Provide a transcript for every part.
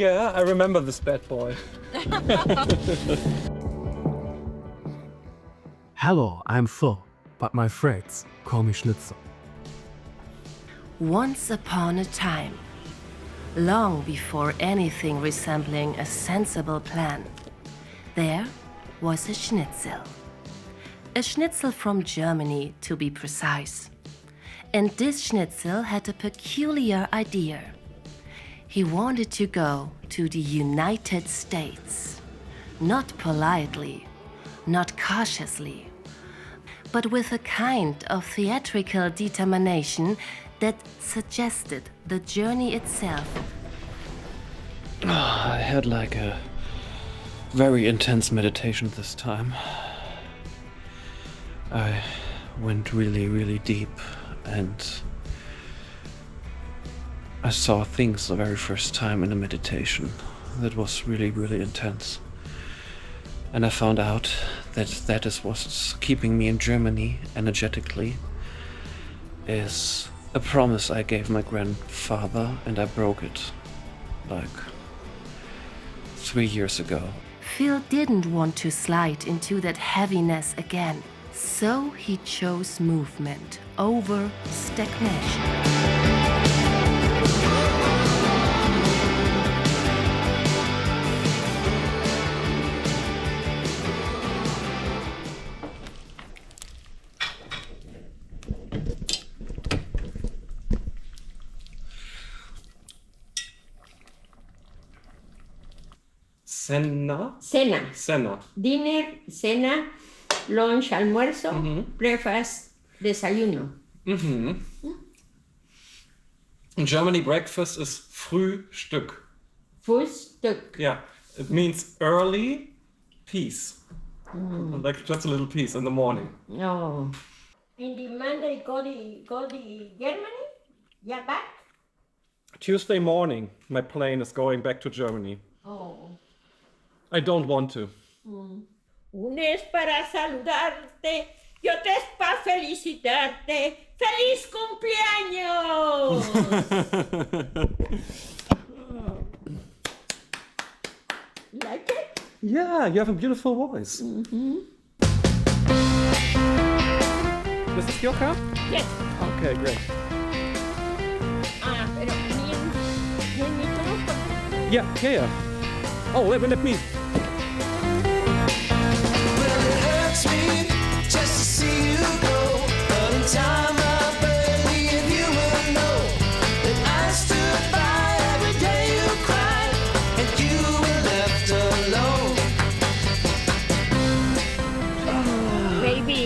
Yeah, I remember this bad boy. Hello, I'm Phil, but my friends call me Schnitzel. Once upon a time, long before anything resembling a sensible plan, there was a Schnitzel. A Schnitzel from Germany, to be precise. And this Schnitzel had a peculiar idea. He wanted to go to the United States. Not politely, not cautiously, but with a kind of theatrical determination that suggested the journey itself. I had like a very intense meditation this time. I went really, really deep and I saw things the very first time in a meditation. That was really, really intense. And I found out that that is what's keeping me in Germany energetically, is a promise I gave my grandfather, and I broke it like 3 years ago. Phil didn't want to slide into that heaviness again, so he chose movement over stagnation. Cena. Dinner, cena, lunch, almuerzo, breakfast, desayuno. In Germany, breakfast is Frühstück. Frühstück. Yeah, it means early peace. Like just a little peace in the morning. No. In the Monday, go to Germany? Yeah, back? Tuesday morning, my plane is going back to Germany. Oh. I don't want to. Un es para saludarte, y otro es para felicitarte. ¡Feliz cumpleaños! Like it? Yeah, you have a beautiful voice. This is your car? Yes. Okay, great. Pero ¿quién me toca? Yeah. Oh, let me. Well, it hurts me just to see you go, but in time I believe you will know that I stood by every day you cried and you were left alone. Baby,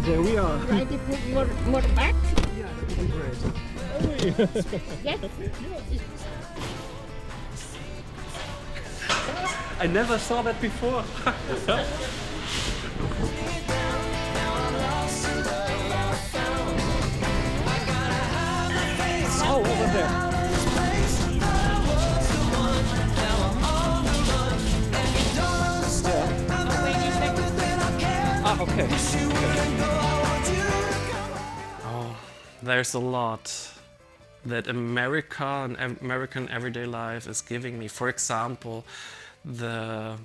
There we are. try to put more back. Yeah, that would be great. Yes. I never saw that before. Oh, over there. Ah, okay. Oh, there's a lot that America and American everyday life is giving me. For example, that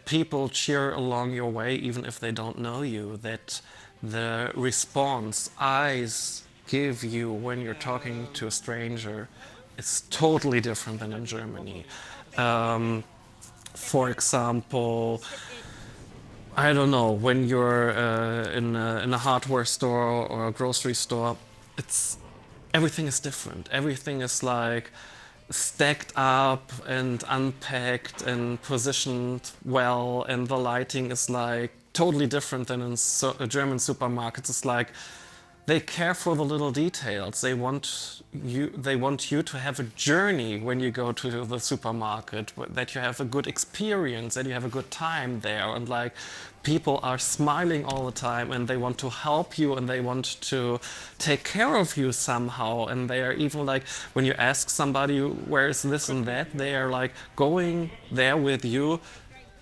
people cheer along your way even if they don't know you, that the response eyes give you when you're talking to a stranger is totally different than in Germany. For example, I don't know, when you're in a hardware store or a grocery store, everything is different. Everything is like stacked up and unpacked and positioned well, and the lighting is like totally different than in German supermarkets. It's like they care for the little details. They want you to have a journey when you go to the supermarket, that you have a good experience, that you have a good time there, and like people are smiling all the time and they want to help you and they want to take care of you somehow, and they are even like, when you ask somebody where is this and that, they are like going there with you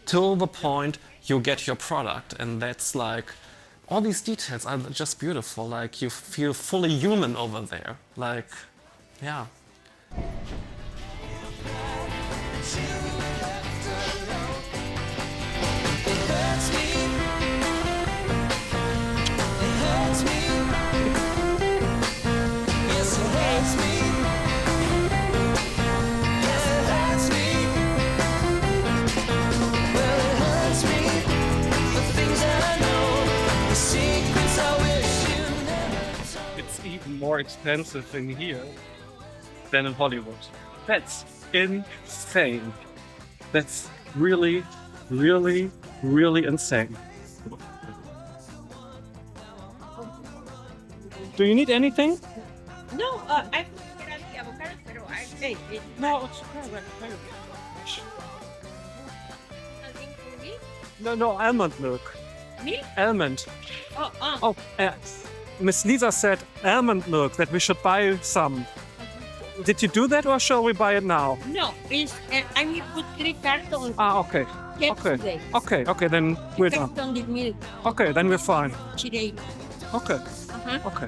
till the point you get your product. And that's like, all these details are just beautiful. Like, you feel fully human over there. Like, yeah. expensive in here than in Hollywood. That's insane. That's really, really, really insane. Do you need anything? No, I era de avocado, pero hey, No, it's okay. ¿alguien for me? No, almond milk. Me? Almond. Oh, Oh, Miss Lisa said almond milk, that we should buy some. Did you do that or shall we buy it now? no, it's, I need to put 3 cartons. Okay. Yesterday. Okay, then we're done. Carton de milk Okay, then we're fine. today. Okay, Uh-huh. okay.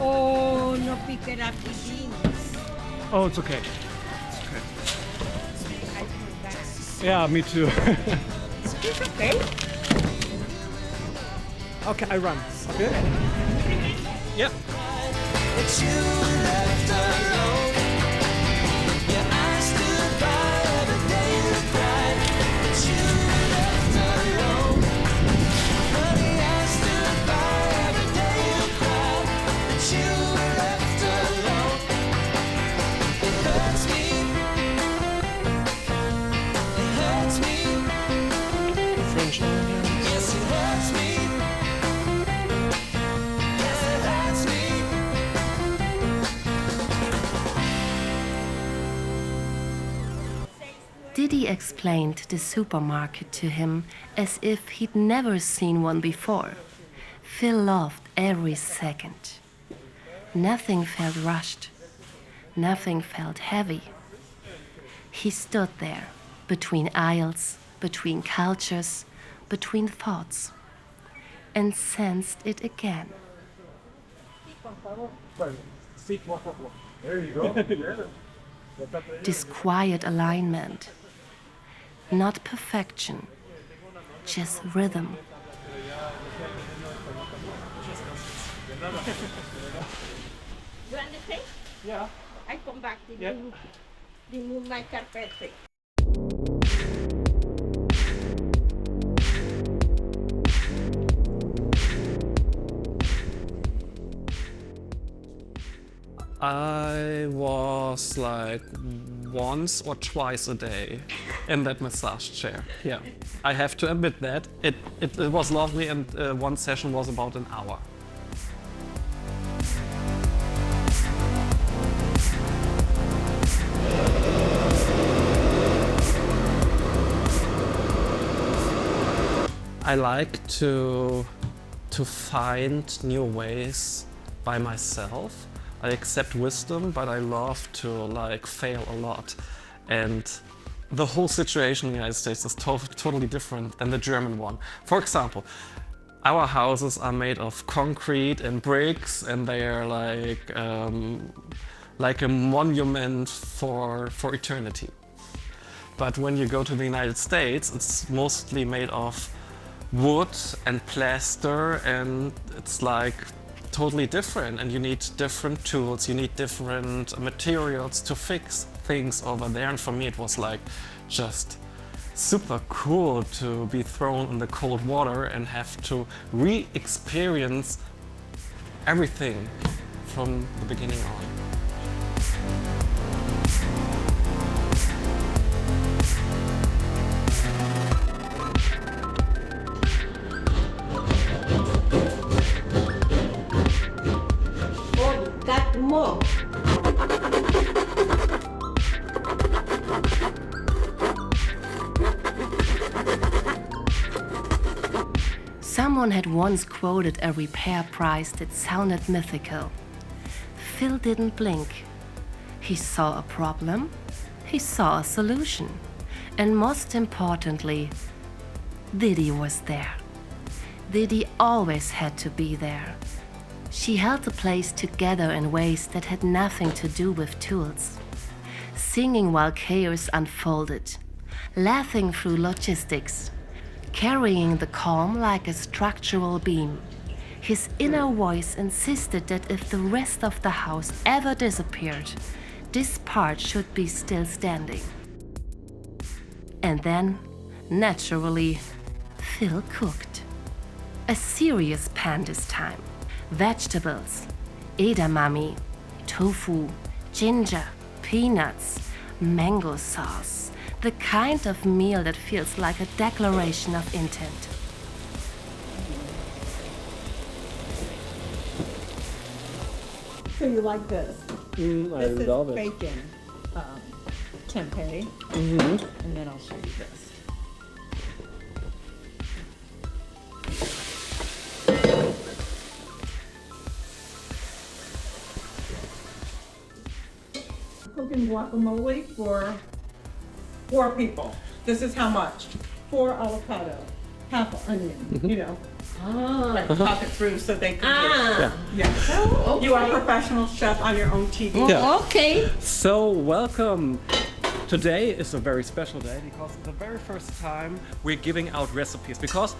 Oh, no pick it up the beans. Oh, it's okay. I forgot. Yeah, me too. It's okay. Okay, I run. Okay? Yeah. But you left alone. Yeah, I stood by every day you cried. But you left alone. Honey, I stood by every day you cried. But you left alone. It hurts me. It hurts me. French. Yes, it hurts me. Yes, it hurts me. Diddy explained the supermarket to him as if he'd never seen one before. Phil loved every second. Nothing felt rushed. Nothing felt heavy. He stood there, between aisles, between cultures, between thoughts, and sensed it again. There you go. This quiet alignment. Not perfection, just rhythm. You understand? Yeah. I come back to Yeah. remove my carpet. I was like once or twice a day in that massage chair. Yeah, I have to admit that. It was lovely, and one session was about an hour. I like to find new ways by myself. I accept wisdom, but I love to like fail a lot. And the whole situation in the United States is totally different than the German one. For example, our houses are made of concrete and bricks, and they are like a monument for eternity. But when you go to the United States, it's mostly made of wood and plaster, and it's like totally different, and you need different tools, you need different materials to fix things over there. And for me it was like just super cool to be thrown in the cold water and have to re-experience everything from the beginning on. Oh, got more. Someone had once quoted a repair price that sounded mythical. Phil didn't blink. He saw a problem, he saw a solution, and most importantly, Diddy was there. Diddy always had to be there. She held the place together in ways that had nothing to do with tools. Singing while chaos unfolded, laughing through logistics, carrying the calm like a structural beam. His inner voice insisted that if the rest of the house ever disappeared, this part should be still standing. And then, naturally, Phil cooked. A serious pan this time. Vegetables, edamame, tofu, ginger, peanuts, mango sauce. The kind of meal that feels like a declaration of intent. So you like this? I This love is it. bacon tempeh. Mm-hmm. And then I'll show you this. Cooking guacamole for 4 people. This is how much? 4 avocado, half onion, you know. Like talk it through so they can hear. Yeah. You are a professional chef on your own TV. Yeah. Okay. So welcome. Today is a very special day because it's the very first time we're giving out recipes. Because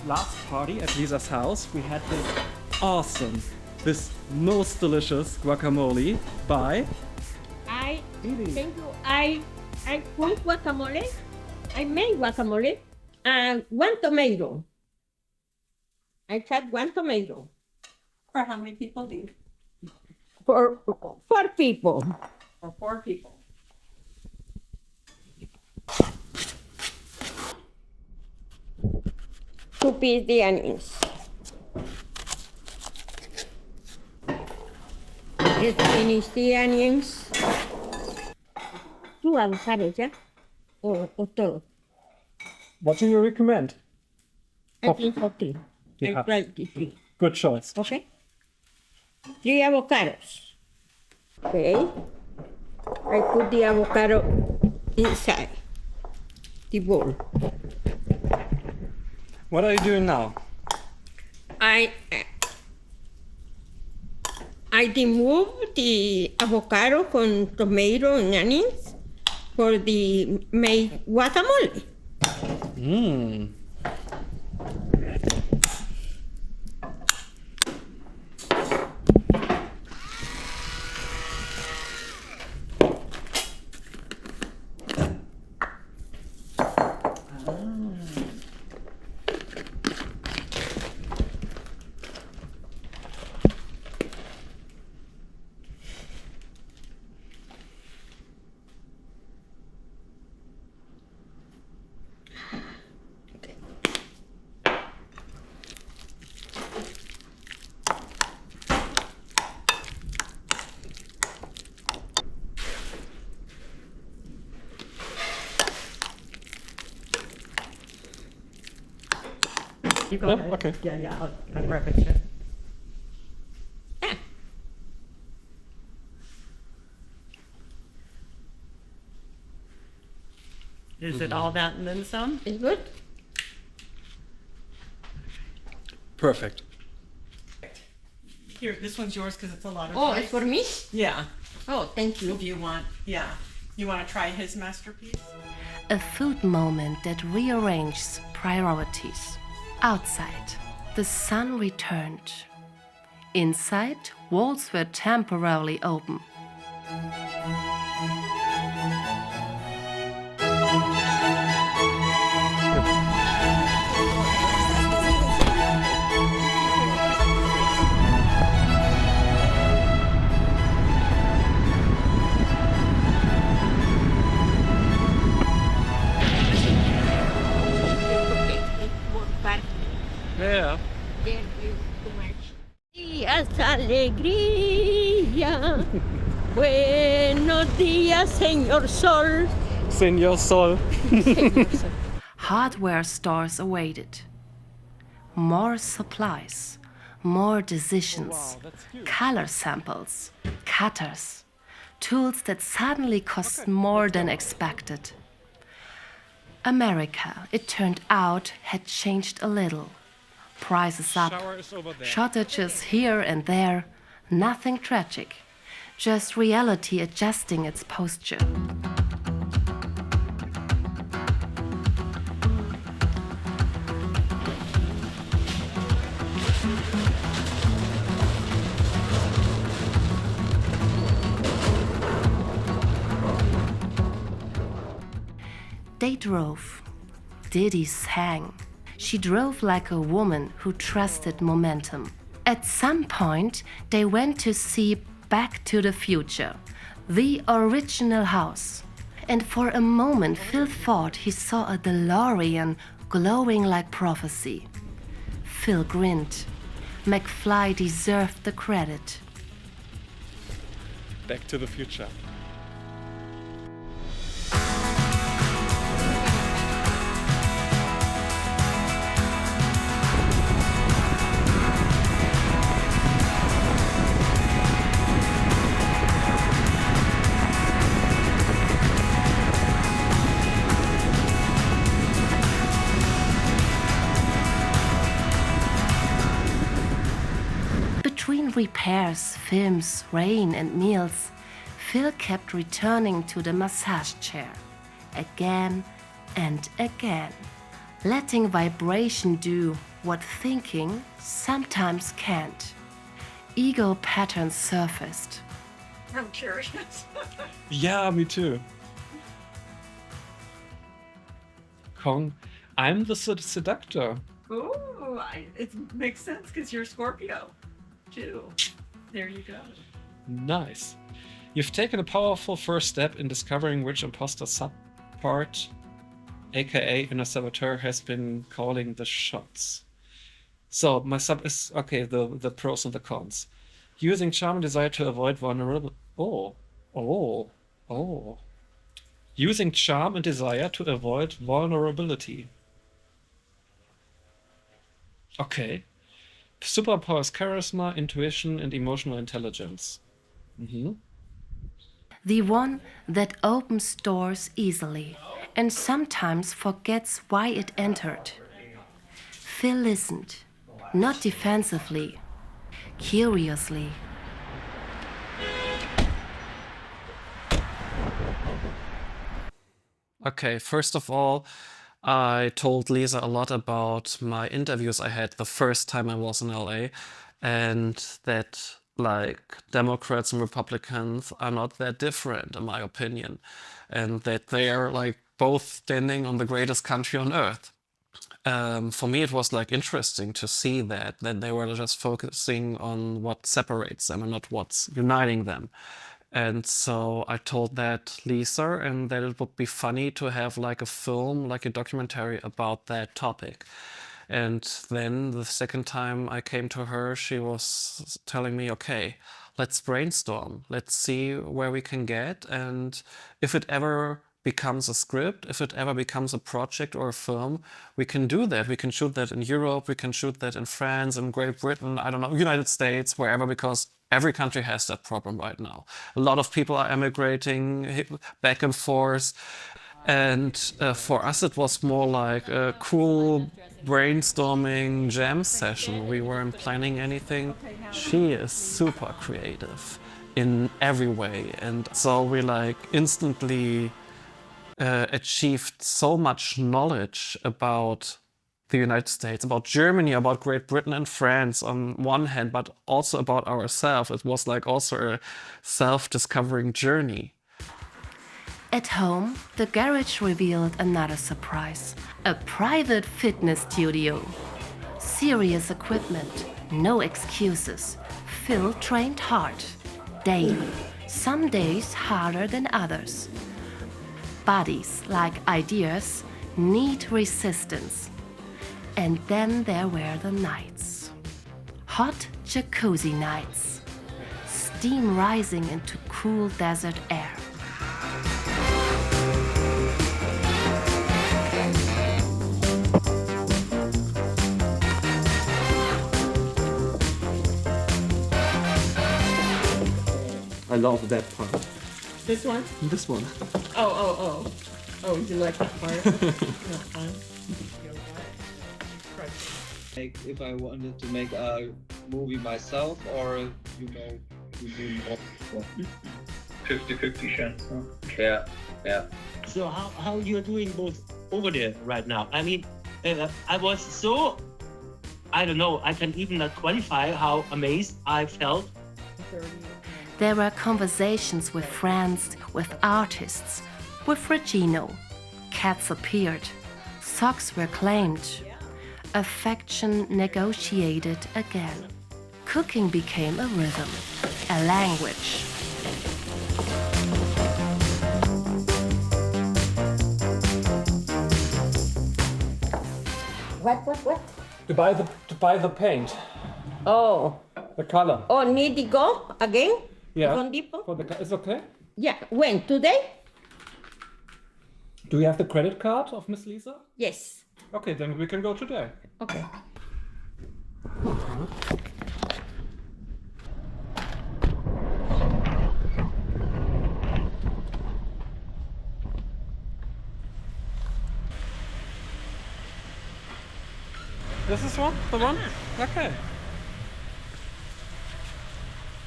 last party at Lisa's house, we had this most delicious guacamole by Diddy. Thank you. I cook guacamole. I made guacamole and 1 tomato. I cut 1 tomato. For how many people do you? For 4 people. For 4 people. To piece the onions. Just finish the onions. 2 avocados, yeah? Or todo. What do you recommend? I think for 3. Yeah. I tried the 3. Good choice. Okay? 3 avocados. Okay. I put the avocado inside the bowl. What are you doing now? I remove the avocado con tomato and onions for the made guacamole. Mmm. You go ahead. Okay. Yeah, I'll grab it. Yeah. Is it all that and then some? It's good? Perfect. Here, this one's yours because it's a lot of Oh, rice. it's for me? Yeah. Oh, thank you. If you want, yeah. You want to try his masterpiece? A food moment that rearranges priorities. Outside, the sun returned. Inside, walls were temporarily open. Yeah. Días, alegría. Buenos días, señor Sol. Señor Sol. Hardware stores awaited. More supplies, more decisions, Wow, that's huge. color samples, cutters, tools that suddenly cost more than expected. America, it turned out, had changed a little. Prices up, Shower is over there. shortages here and there, nothing tragic, just reality adjusting its posture. They drove. Diddy sang. She drove like a woman who trusted momentum. At some point, they went to see Back to the Future, the original house. And for a moment, Phil thought he saw a DeLorean glowing like prophecy. Phil grinned. McFly deserved the credit. Back to the Future. Between repairs, films, rain, and meals, Phil kept returning to the massage chair again and again, letting vibration do what thinking sometimes can't. Ego patterns surfaced. I'm curious. Yeah, me too. Kong, I'm the seductor. Ooh, it makes sense because you're Scorpio, too. There you go. Nice. You've taken a powerful first step in discovering which imposter subpart, aka inner saboteur, has been calling the shots. So my sub is okay. The pros and the cons. Using charm and desire to avoid vulnerability. Using charm and desire to avoid vulnerability. Okay. Superpowers charisma, intuition, and emotional intelligence. The one that opens doors easily and sometimes forgets why it entered. Phil listened, not defensively, curiously. Okay, first of all, I told Lisa a lot about my interviews I had the first time I was in LA, and that like Democrats and Republicans are not that different, in my opinion, and that they are like both standing on the greatest country on earth. For me, it was like interesting to see that they were just focusing on what separates them and not what's uniting them. And so I told that Lisa, and that it would be funny to have like a film, like a documentary about that topic. And then the second time I came to her, she was telling me, okay, let's brainstorm. Let's see where we can get. And if it ever becomes a script, if it ever becomes a project or a film, we can do that. We can shoot that in Europe, we can shoot that in France, in Great Britain, I don't know, United States, wherever, because every country has that problem right now. A lot of people are emigrating back and forth. And for us, it was more like a cool brainstorming jam session. We weren't planning anything. She is super creative in every way. And so we like instantly achieved so much knowledge about the United States, about Germany, about Great Britain and France on one hand, but also about ourselves. It was like also a self-discovering journey. At home, the garage revealed another surprise. A private fitness studio. Serious equipment, no excuses. Phil trained hard, daily, some days harder than others. Bodies, like ideas, need resistance. And then there were the nights. Hot jacuzzi nights. Steam rising into cool desert air. I love that part. This one? This one. Oh, you like that part? No, fine. Like if I wanted to make a movie myself, or you do more. 50-50 chance. Huh? Yeah. So how you're doing both over there right now? I mean, I was so, I don't know, I can even not qualify how amazed I felt. There were conversations with friends, with artists, with Regino. Cats appeared. Socks were claimed. Affection negotiated again. Cooking became a rhythm, a a language. What? To buy the paint, Oh, the color. need to go again? Yeah. Home Depot? It's okay. Yeah, when? Today? Do you have the credit card of Miss Lisa? Yes. Okay, then we can go today. Okay. This is one? The one? Okay.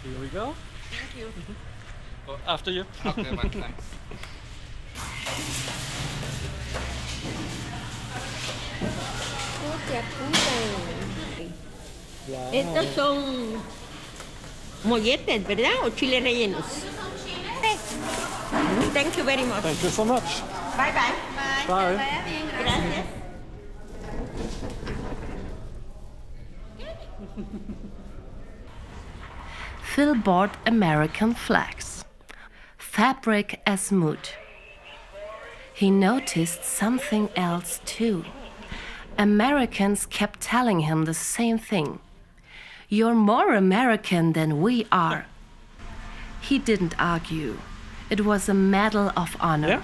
Here we go. Thank you. Well, after you. Okay, man, thanks. Estos son molletes, ¿verdad? ¿O chile rellenos? Thank you very much. Thank you so much. Bye bye. Bye. Gracias. Phil bought American flags, fabric as mood. He noticed something else too. Americans kept telling him the same thing. You're more American than we are. He didn't argue. It was a medal of honor. Yeah.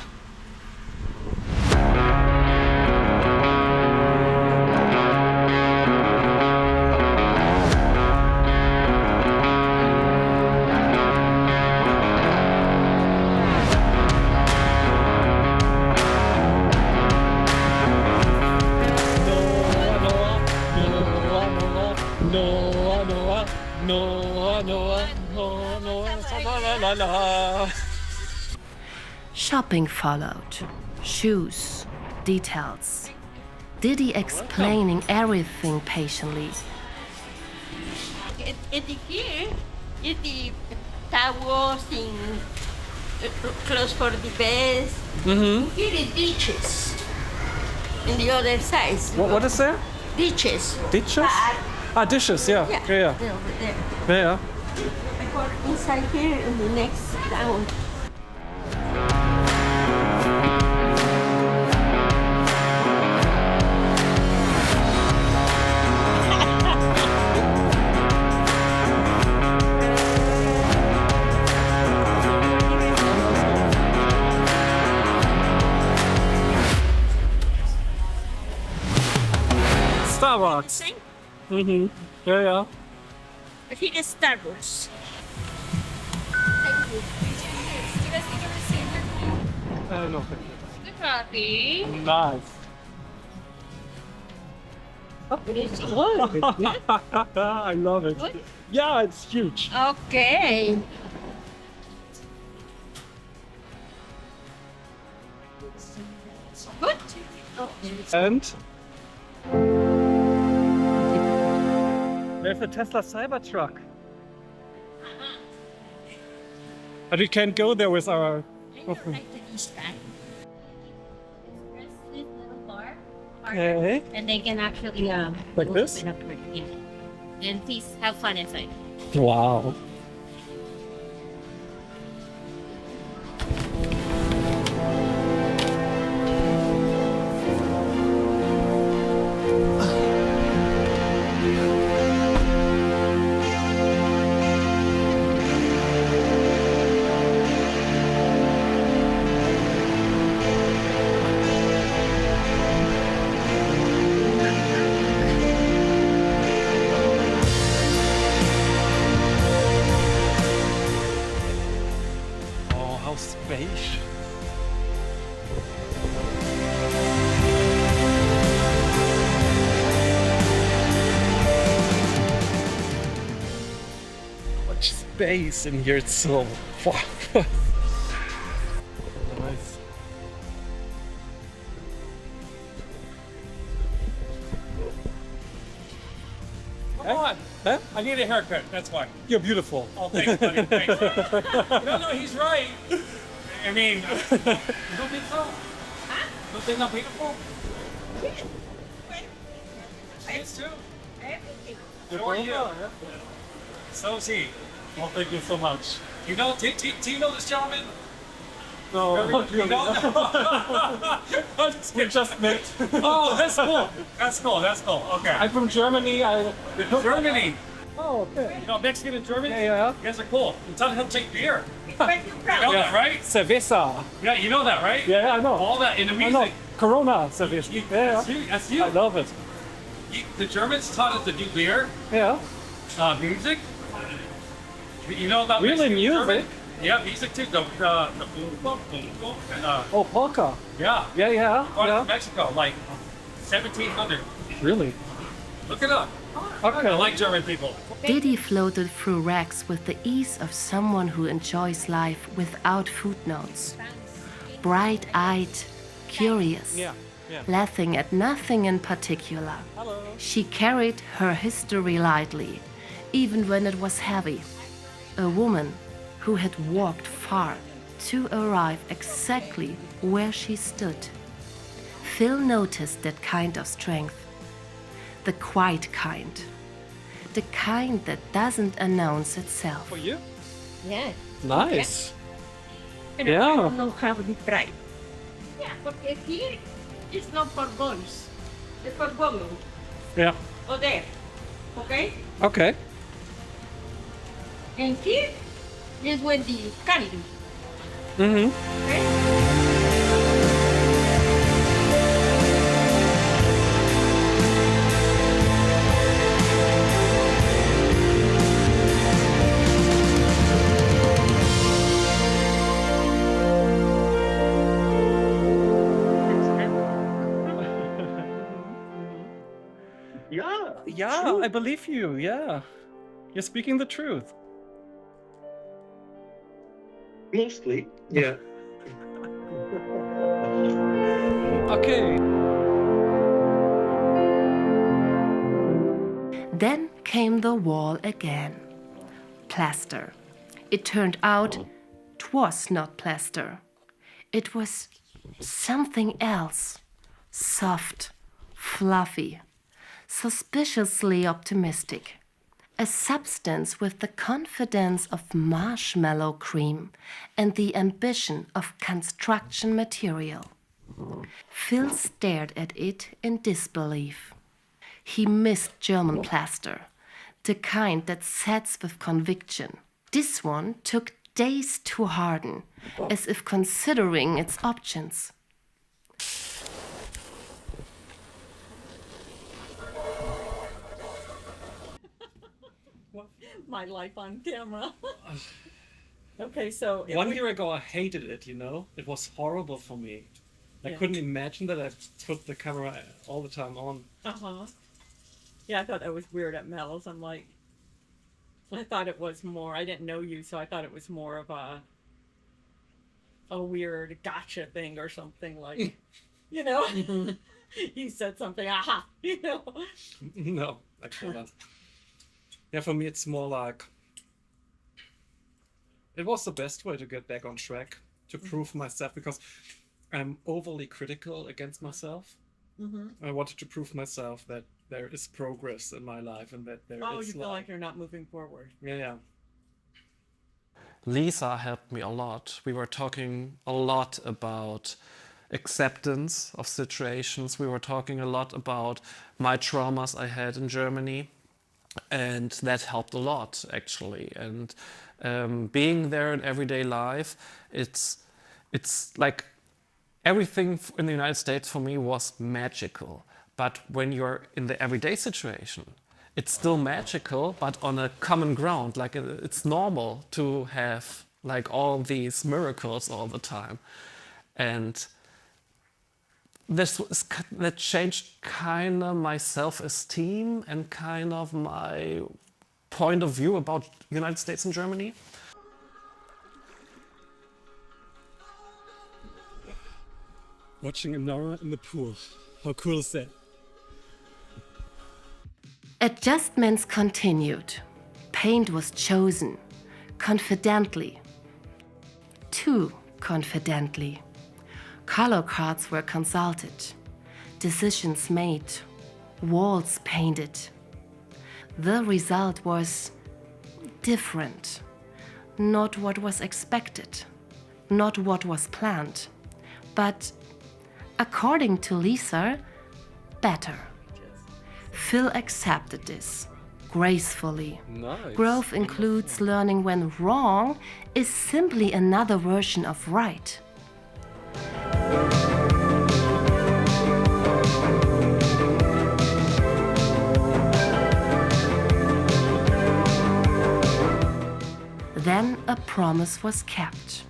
Shopping followed. Shoes, details. Diddy explaining everything patiently. Here is the towels and clothes for the bed. Mm-hmm. Here is dishes. In the other side. What is there? Dishes. Dishes? Ah, dishes, yeah. Yeah. Yeah. They're over there. Yeah. I put inside here in the next down. Starbucks. Mm-hmm. Yeah. Here is Star Wars. No, thank you. The coffee. Nice. It's good. I love it. Good? Yeah, it's huge. Okay. Good. And there's a Tesla Cybertruck. But we can't go there with our. Okay. And they can actually Like this? open up it, yeah. And please have fun inside. Wow. Space. Much space in here, it's so nice. Come on. Huh? I need a haircut, that's why. You're beautiful. Oh, thanks, buddy. Thanks. No, he's right. I mean, you don't think so? Huh? Don't think I'm beautiful? Yes, too. Everything. So are you. So is he. Well, thank you so much. You know, do you know this gentleman? No, not You really. don't? We just met. Oh, that's cool. That's cool. That's cool. Okay. I'm from Germany. Germany. Oh, okay. You know, Mexican and German? Yeah. You guys are cool. You tell him to take beer. You know that, right? Cerveza. Yeah, you know that, right? Yeah, I know. All that in the I music. know. Corona Cerveza. You, Yeah. that's you. That's you. I love it. The Germans taught us to do beer, Yeah. music. You know about Really, Mexican and music? German? Yeah, music too. The boom, boom, boom, boom. Oh, polka. Yeah. Yeah. Going to Mexico, like 1700. Really? Look it up. Okay. I like German people. Diddy floated through rags with the ease of someone who enjoys life without footnotes. Bright-eyed, curious, Yeah. laughing at nothing in particular. Hello. She carried her history lightly, even when it was heavy. A woman who had walked far to arrive exactly where she stood. Phil noticed that kind of strength. The quiet kind. The kind that doesn't announce itself. For you? Yeah. Nice. Pero Yeah. I don't know how to try. Yeah, porque here it's not for boys. It's for women. Yeah. Or there. Okay? Okay. And here is when the candy. Mm-hmm. Okay? Yeah, I believe you. Yeah. You're speaking the truth. Mostly. Yeah. Okay. Then came the wall again. Plaster. It turned out 'twas not plaster. It was something else. Soft, fluffy, suspiciously optimistic. A substance with the confidence of marshmallow cream and the ambition of construction material. Phil stared at it in disbelief. He missed German plaster, the kind that sets with conviction. This one took days to harden, as if considering its options. My life on camera. Okay, so 1 year ago, I hated it, you know? It was horrible for me. I Yeah. couldn't imagine that I put the camera all the time on. Uh-huh. Yeah, I thought that was weird at Mel's. I'm like, I thought it was more, I didn't know you, so I thought it was more of a weird gotcha thing or something like, you know? You said something, aha, you know? No, actually not. Yeah, for me, it's more like it was the best way to get back on track, to prove myself, because I'm overly critical against myself. I wanted to prove myself that there is progress in my life and that there Oh, is you feel like you're not moving forward. yeah. Lisa helped me a lot. We were talking a lot about acceptance of situations. We were talking a lot about my traumas I had in Germany. And that helped a lot, actually. And being there in everyday life, it's like everything in the United States for me was magical. But when you're in the everyday situation, it's still magical, but on a common ground. Like it's normal to have like all these miracles all the time. And that changed kind of my self-esteem and kind of my point of view about United States and Germany. Watching Nora in the pool. How cool is that? Adjustments continued. Paint was chosen, confidently. Too confidently. Color cards were consulted, decisions made, walls painted. The result was different. not what was expected, not what was planned, but, according to Lisa, better. Phil accepted this gracefully. Nice. Growth includes learning when wrong is simply another version of right. Then a promise was kept.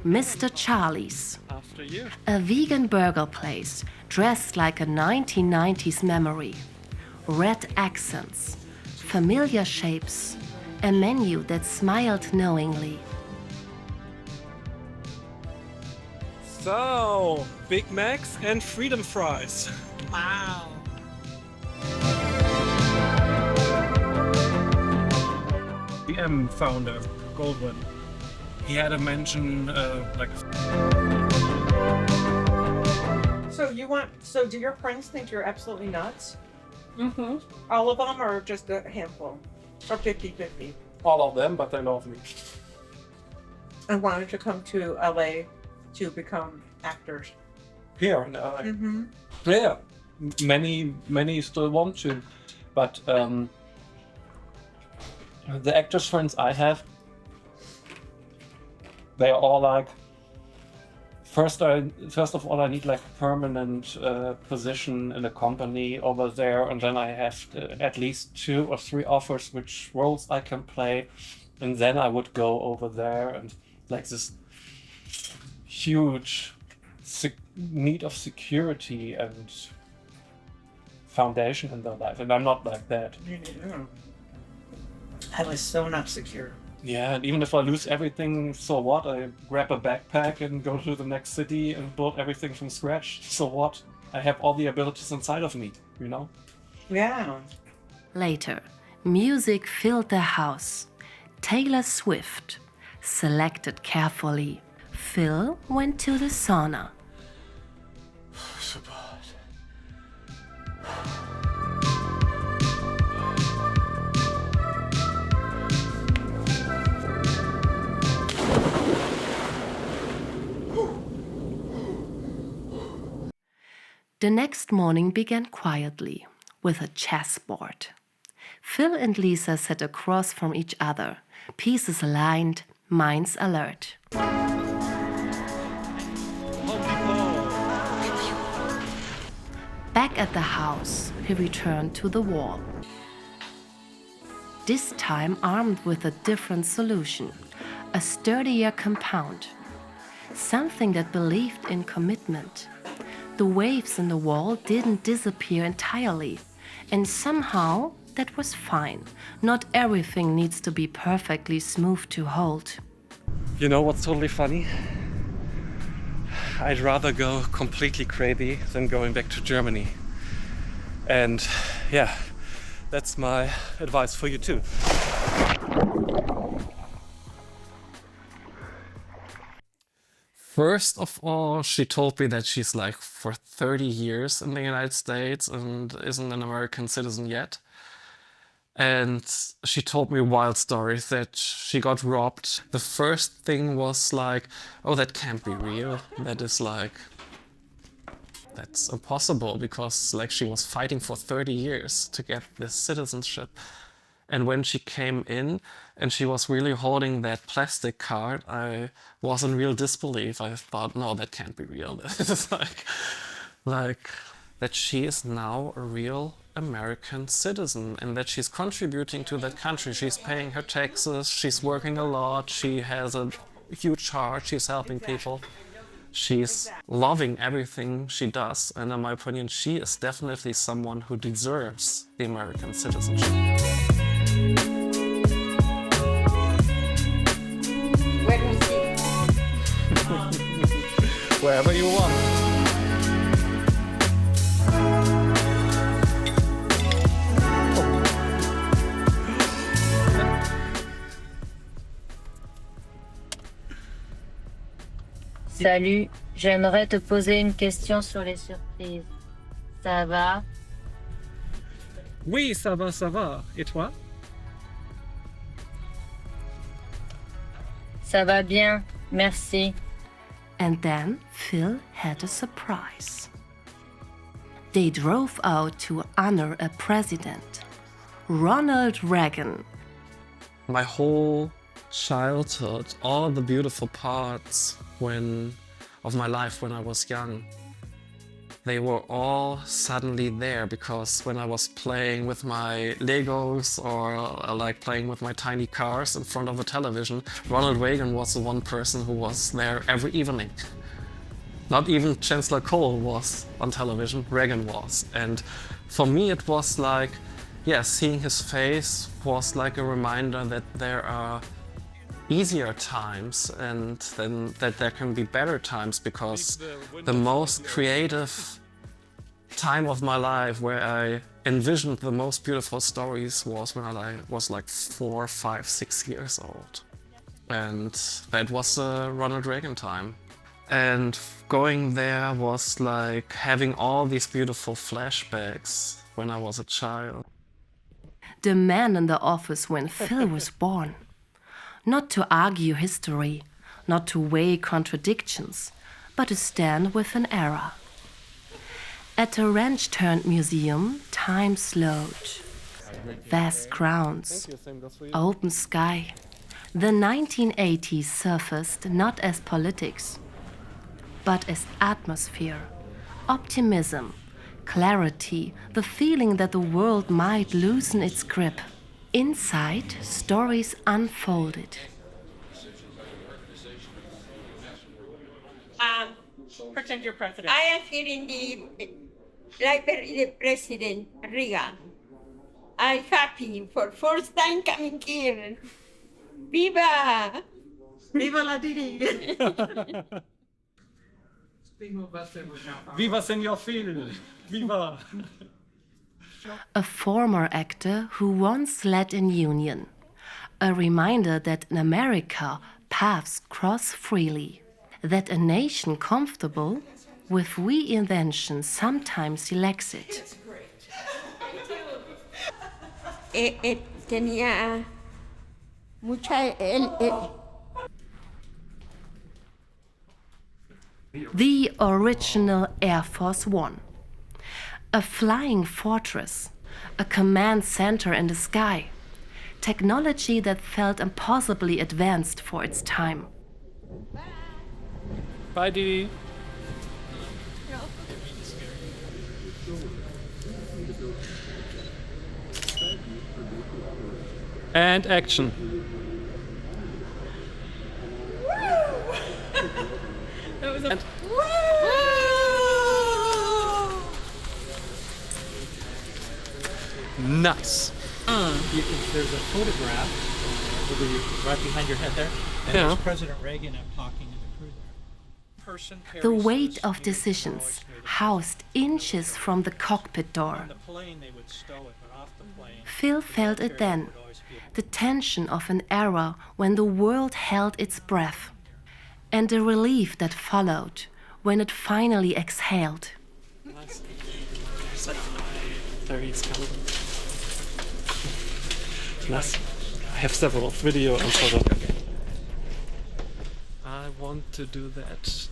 Mr. Charlie's, After you. a vegan burger place dressed like a 1990s memory. Red accents, familiar shapes, a menu that smiled knowingly. So, Big Macs and Freedom Fries. Wow. PM founder, Goldwyn. He had a mention, So do your friends think you're absolutely nuts? Mm-hmm. All of them, or just a handful? Or 50-50? All of them, but they love me. And wanted to come to LA to become actors. Here in LA. Mm-hmm. Yeah, many still want to, but the actors friends I have, they are all like, first of all I need like a permanent position in a company over there, and then I have at least 2 or 3 offers which roles I can play, and then I would go over there, and like this huge need of security and foundation in their life, and I'm not like that. I was so not secure. Yeah, and even if I lose everything, so what? I grab a backpack and go to the next city and build everything from scratch. So what? I have all the abilities inside of me, you know? Yeah. Later, music filled the house. Taylor Swift, selected carefully. Phil went to the sauna. The next morning began quietly, with a chessboard. Phil and Lisa sat across from each other, pieces aligned, minds alert. Back at the house, he returned to the wall. This time armed with a different solution, a sturdier compound. Something that believed in commitment. The waves in the wall didn't disappear entirely, and somehow that was fine. Not everything needs to be perfectly smooth to hold. You know what's totally funny? I'd rather go completely crazy than going back to Germany. And yeah, that's my advice for you too. First of all, she told me that she's like for 30 years in the United States and isn't an American citizen yet. And she told me wild stories that she got robbed. The first thing was like, oh, that can't be real. That is like, that's impossible, because like she was fighting for 30 years to get this citizenship. And when she came in and she was really holding that plastic card, I was in real disbelief. I thought, no, that can't be real. This is like that she is now a real American citizen and that she's contributing to that country. She's paying her taxes, she's working a lot, she has a huge heart, she's helping people. She's loving everything she does, and in my opinion, she is definitely someone who deserves the American citizenship. Where do you see? Wherever you want. Salut, j'aimerais te poser une question sur les surprises. Ça va? Oui, ça va, ça va. Et toi? Ça va bien, merci. And then Phil had a surprise. They drove out to honor a president, Ronald Reagan. My whole childhood, all the beautiful parts of my life when I was young, they were all suddenly there, because when I was playing with my Legos or like playing with my tiny cars in front of a television, Ronald Reagan was the one person who was there every evening. Not even Chancellor Kohl was on television, Reagan was. And for me it was like, yeah, seeing his face was like a reminder that there are easier times and then that there can be better times, because the most creative time of my life where I envisioned the most beautiful stories was when I was like 4, 5, 6 years old. And that was the Ronald Reagan time. And going there was like having all these beautiful flashbacks when I was a child. The man in the office when Phil was born. Not to argue history, not to weigh contradictions, but to stand with an era. At a ranch-turned museum, time slowed. Vast grounds, open sky. The 1980s surfaced not as politics, but as atmosphere, optimism, clarity, the feeling that the world might loosen its grip. Inside, stories unfolded. Pretend you're president. I am here in the library of President Reagan. I'm happy for first time coming here. Viva! Viva la Diddy! Viva Senor Phil! Viva! A former actor who once led in union. A reminder that in America paths cross freely. That a nation comfortable with reinvention sometimes lacks it. Tenía mucha... The original Air Force One. A flying fortress, a command center in the sky. Technology that felt impossibly advanced for its time. Bye, Diddy. And action. That was a... Nice. There's a photograph right behind your head there. And Yeah. there's President Reagan talking to the crew there. The weight of decisions housed inches from the cockpit door. On the plane, they would stow it, but off the plane. Phil felt it then, the tension of an era when the world held its breath, and the relief that followed when it finally exhaled. Nice. There he's coming. Nice. I have several video and photo. I want to do that too,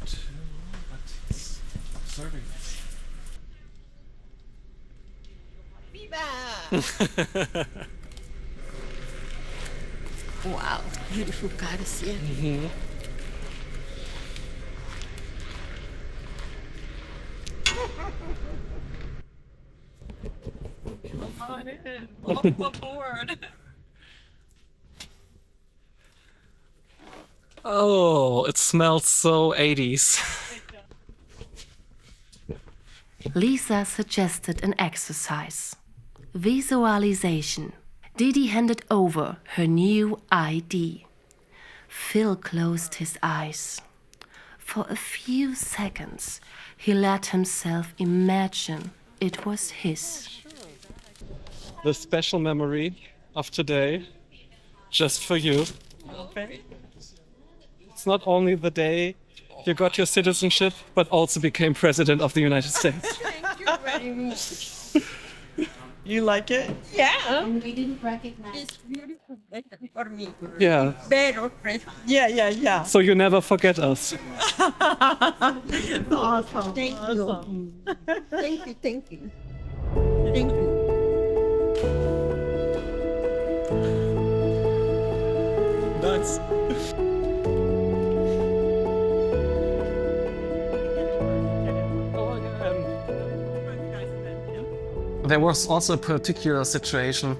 but he's observing us. Viva! Wow, beautiful cars here. Mm-hmm. Come on in. Welcome aboard. Oh, it smells so 80s. Lisa suggested an exercise. Visualization. Diddy handed over her new ID. Phil closed his eyes. For a few seconds, he let himself imagine it was his. The special memory of today, just for you. Okay. It's not only the day you got your citizenship, but also became president of the United States. Thank you very much. You like it? Yeah. And we didn't recognize. It's beautiful. For me. Yeah. Better friend. Yeah. So you never forget us. Awesome. Thank Awesome. you. Thank you. Thank you. Thank you. Nice. There was also a particular situation.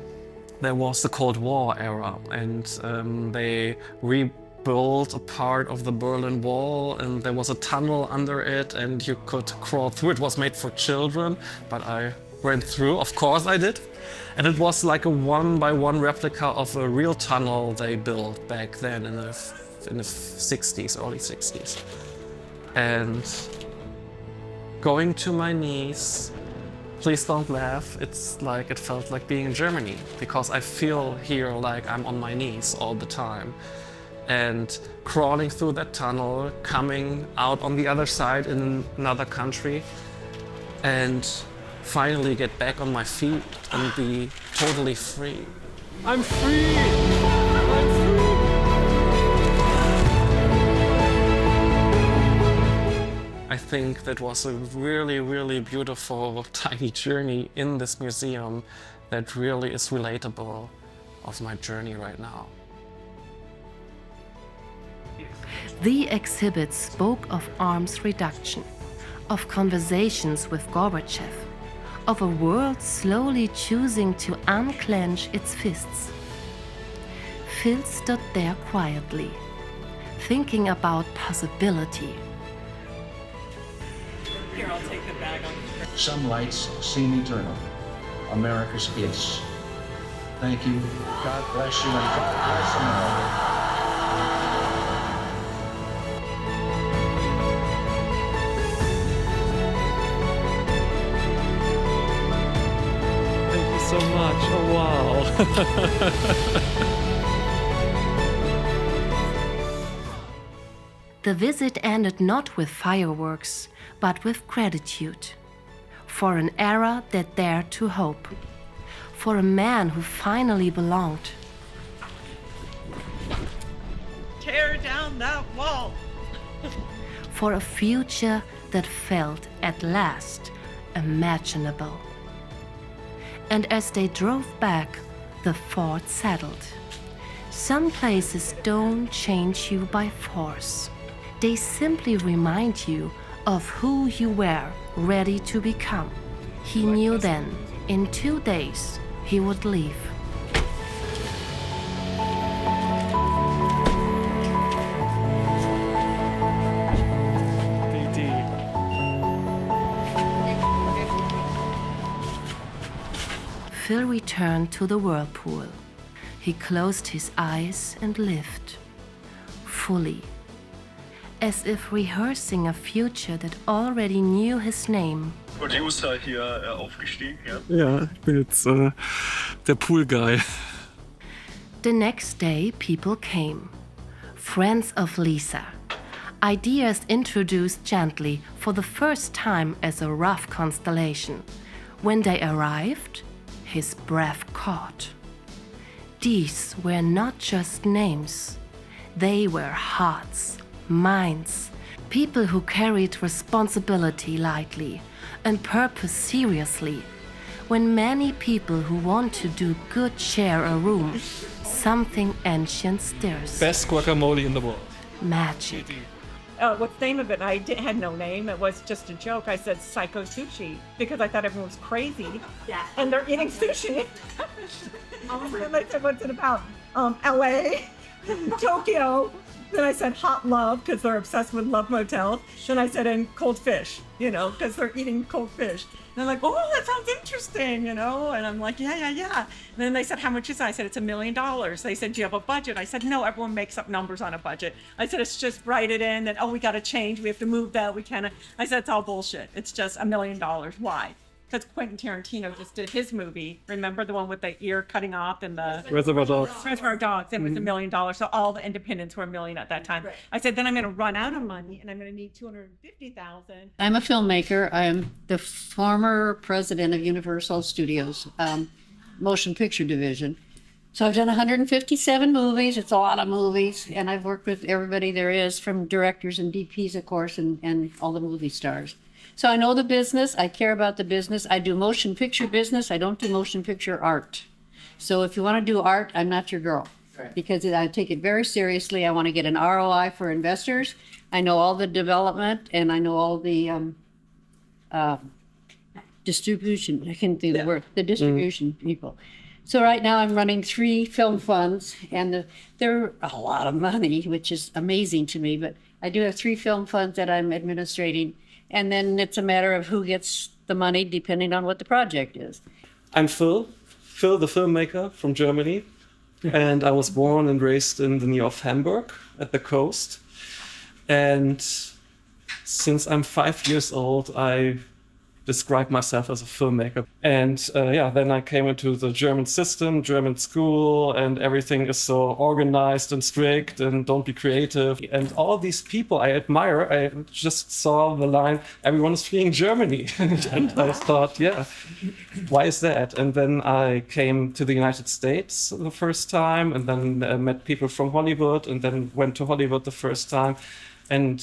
There was the Cold War era, and they rebuilt a part of the Berlin Wall, and there was a tunnel under it, and you could crawl through. It was made for children, but I went through. Of course I did. And it was like a one-by-one replica of a real tunnel they built back then in the 60s, early 60s. And going to my knees, please don't laugh, it's like it felt like being in Germany, because I feel here like I'm on my knees all the time. And crawling through that tunnel, coming out on the other side in another country, and finally get back on my feet and be totally free. I'm free! I'm free! I think that was a really, really beautiful tiny journey in this museum that really is relatable of my journey right now. The exhibit spoke of arms reduction, of conversations with Gorbachev, of a world slowly choosing to unclench its fists. Phil stood there quietly, thinking about possibility. Here, I'll take the bag on. Some lights seem eternal. America's kids. Thank you. God bless you and God bless America. Thank you so much. Oh, wow. The visit ended not with fireworks, but with gratitude. For an era that dared to hope. For a man who finally belonged. Tear down that wall. For a future that felt at last imaginable. And as they drove back, the thought settled. Some places don't change you by force. They simply remind you of who you were ready to become. He knew then, in 2 days, he would leave. Phil returned to the whirlpool. He closed his eyes and lived, fully, as if rehearsing a future that already knew his name. Producer hier aufgestiegen, ja? Ja, ich bin jetzt der Pool-Guy. The next day, people came. Friends of Lisa. Ideas introduced gently for the first time as a rough constellation. When they arrived, his breath caught. These were not just names. They were hearts, minds, people who carried responsibility lightly and purpose seriously. When many people who want to do good share a room, something ancient stirs. Best guacamole in the world. Magic. What's the name of it? I had no name. It was just a joke. I said Psycho Sushi because I thought everyone was crazy. Yeah. And they're eating sushi. And I said, what's it about? LA, Tokyo. Then I said hot love because they're obsessed with love motels. Then I said, and cold fish, because they're eating cold fish. And they're like, oh, that sounds interesting, And I'm like, yeah. And then they said, how much is it? I said, it's $1 million. They said, do you have a budget? I said, no, everyone makes up numbers on a budget. I said, it's just write it in and, we got to change. We have to move that. We can't. I said, it's all bullshit. It's just $1 million. Why? Because Quentin Tarantino just did his movie. Remember the one with the ear cutting off and the Reservoir Dogs. Reservoir Dogs. It was $1 million. So all the independents were $1 million at that time. Right. I said, then I'm going to run out of money and I'm going to need $250,000. I'm a filmmaker. I'm the former president of Universal Studios, motion picture division. So I've done 157 movies. It's a lot of movies. And I've worked with everybody there is, from directors and DPs, of course, and all the movie stars. So I know the business. I care about the business. I do motion picture business. I don't do motion picture art. So if you want to do art, I'm not your girl. Because I take it very seriously. I want to get an ROI for investors. I know all the development, and I know all the distribution. I can't think of the word. The distribution people. So right now I'm running 3 film funds, and they're a lot of money, which is amazing to me. But I do have 3 film funds that I'm administrating, and then it's a matter of who gets the money depending on what the project is. I'm Phil the filmmaker from Germany. And I was born and raised in the near of Hamburg at the coast. And since I'm 5 years old, I describe myself as a filmmaker. And then I came into the German system, German school, and everything is so organized and strict and don't be creative. And all these people I admire, I just saw the line, everyone is fleeing Germany. And I thought, why is that? And then I came to the United States the first time, and then met people from Hollywood, and then went to Hollywood the first time. And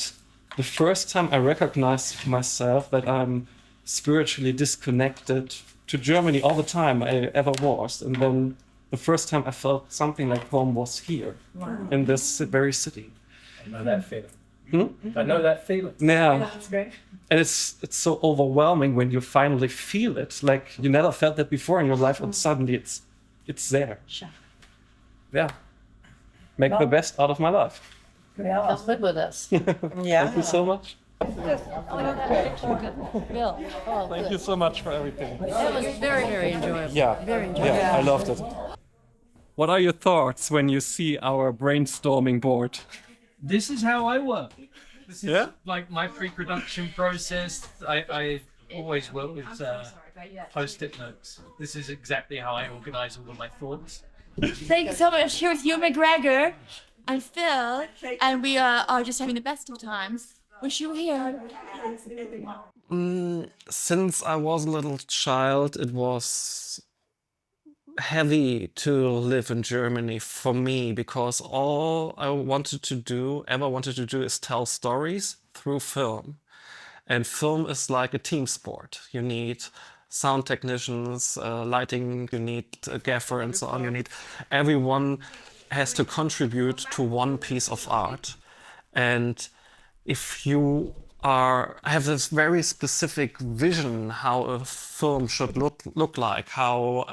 the first time I recognized myself that I'm spiritually disconnected to Germany all the time I ever was. And then the first time I felt something like home was here, in this very city. I know that feeling. I know that feeling. Yeah. That's great. And it's so overwhelming when you finally feel it. Like you never felt that before in your life, and suddenly it's there. Yeah. Make the best out of my life. Come live with us. Thank you so much. Bill. Oh, Thank you so much for everything. That was very, very enjoyable. Very enjoyable. Yeah, I loved it. What are your thoughts when you see our brainstorming board? This is how I work. This is like my pre-production process. I always work with post-it notes. This is exactly how I organize all of my thoughts. Thank you so much. Here with Hugh McGregor and Phil, and we are just having the best of times. Wish you were here. Since I was a little child, it was heavy to live in Germany for me, because all I ever wanted to do is tell stories through film. And film is like a team sport. You need sound technicians, lighting, you need a gaffer and so on. You need everyone has to contribute to one piece of art. And if you have this very specific vision how a film should look like, how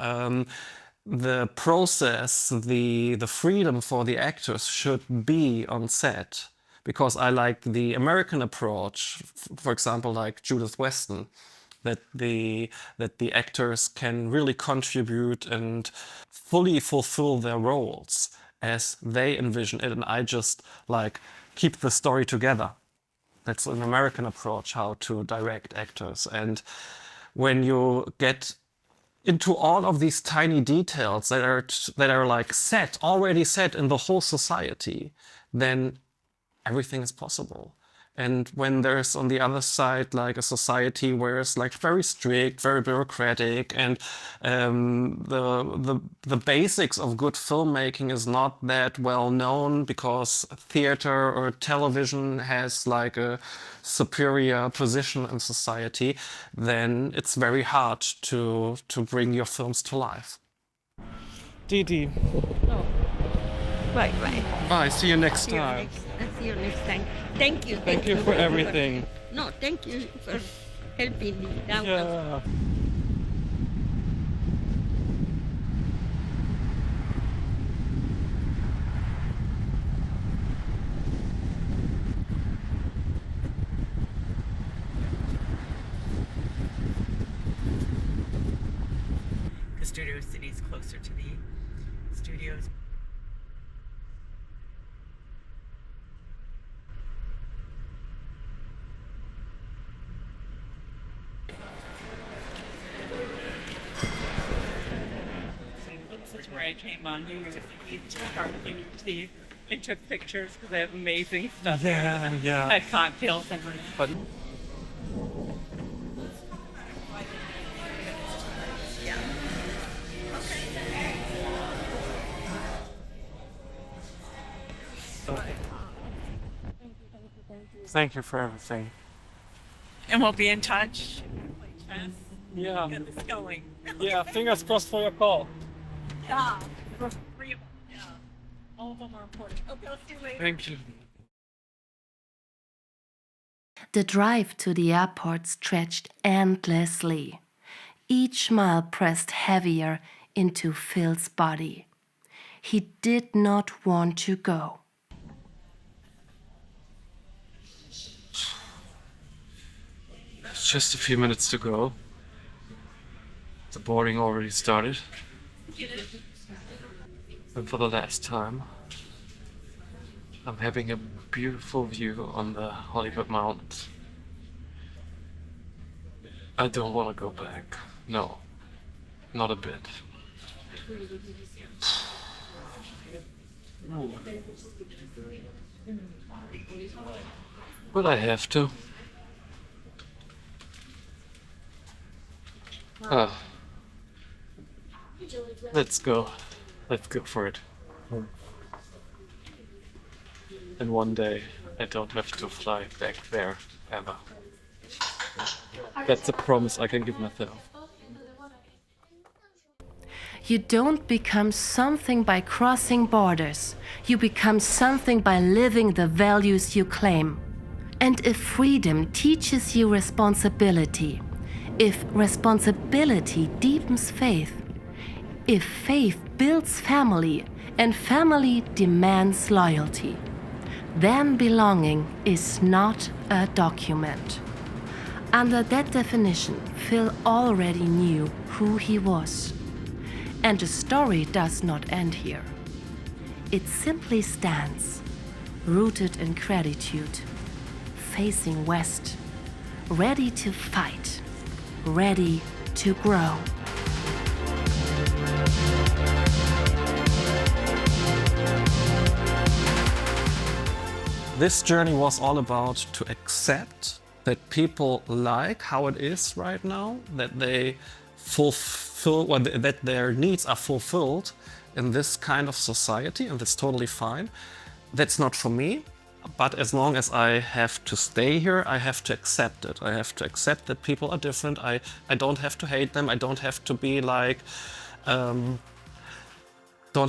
the process, the freedom for the actors should be on set. Because I like the American approach, for example, like Judith Weston, that the actors can really contribute and fully fulfill their roles as they envision it, and I just like keep the story together. That's an American approach how to direct actors. And when you get into all of these tiny details that are like already set in the whole society, then everything is possible. And when there's on the other side like a society where it's like very strict, very bureaucratic, and the basics of good filmmaking is not that well known because theater or television has like a superior position in society, then it's very hard to bring your films to life. Diddy. Oh. Right. Bye, see you next time. I'll see you next time. Thank you. Thank you for everything. No, thank you for helping me. That Yeah. The Studio City is closer to the studios. This is where I came on New Year's Eve to start New Year's Eve. I took pictures because they have amazing stuff. Yeah. Had cocktails and But Thank you for everything. And we'll be in touch. Yeah. Get this going. Yeah, fingers crossed for your call. Yeah. Real. Yeah. All of them are important. Okay, I'll see you later. Thank you. The drive to the airport stretched endlessly. Each mile pressed heavier into Phil's body. He did not want to go. It's just a few minutes to go. The boarding already started. And for the last time, I'm having a beautiful view on the Hollywood Mountains. I don't want to go back. No, not a bit. But I have to. Let's go. Let's go for it. And one day I don't have to fly back there ever. That's a promise I can give myself. You don't become something by crossing borders. You become something by living the values you claim. And if freedom teaches you responsibility, if responsibility deepens faith, if faith builds family and family demands loyalty, then belonging is not a document. Under that definition, Phil already knew who he was. And the story does not end here. It simply stands, rooted in gratitude, facing west, ready to fight, ready to grow. This journey was all about to accept that people like how it is right now, that they fulfill, or that their needs are fulfilled in this kind of society, and that's totally fine. That's not for me, but as long as I have to stay here, I have to accept it. I have to accept that people are different. I don't have to hate them. I don't have to be like, don't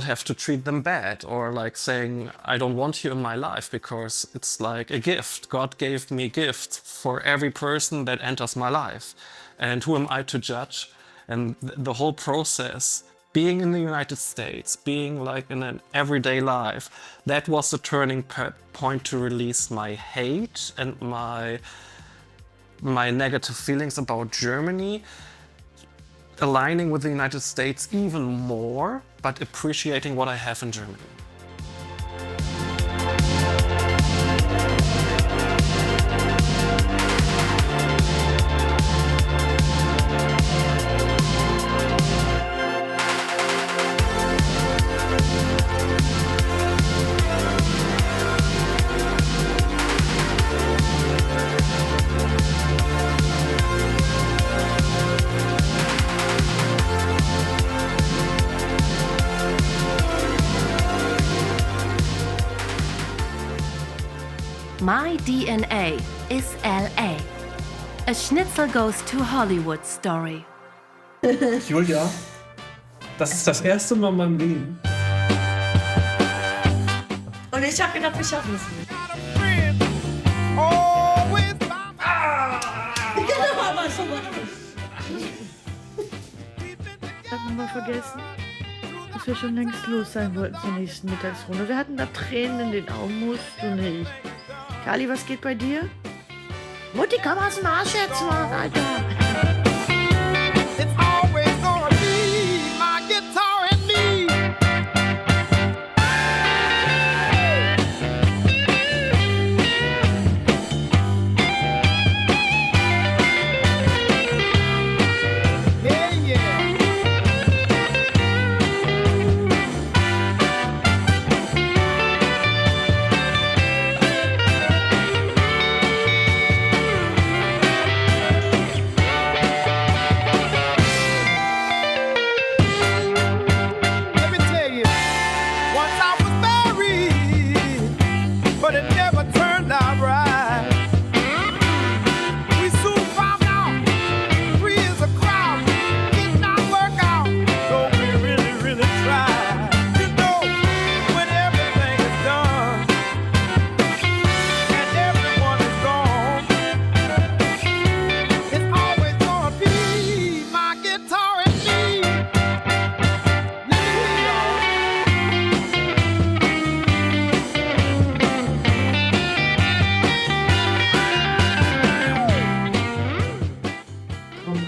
have to treat them bad, or like saying, I don't want you in my life, because it's like a gift. God gave me gifts for every person that enters my life. And who am I to judge? And the whole process, being in the United States, being like in an everyday life, that was the turning point to release my hate and my negative feelings about Germany, aligning with the United States even more, but appreciating what I have in Germany. My DNA is LA. A Schnitzel Goes to Hollywood story. Julia, das ist das erste Mal in meinem Leben. Und ich hab gedacht, wir schaffen es nicht. Hatten wir mal vergessen, dass wir schon längst los sein wollten zur nächsten Mittagsrunde. Wir hatten da Tränen in den Augen, musst du nicht. Kali, was geht bei dir? Mutti, komm aus dem Arsch jetzt, Mann, Alter.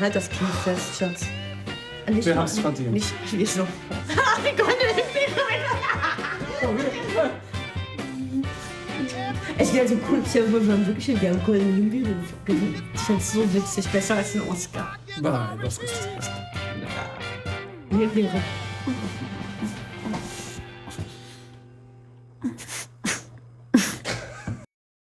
Halt das Knie fest, Schatz. Nicht Wir haben's verdient. Nicht wieso. Die Gondel es wäre so cool, wenn man wirklich in der goldenen Himbeere gewinnt. Ich finde es so witzig, besser als ein Oscar. Nein, das ist das Beste. Ja.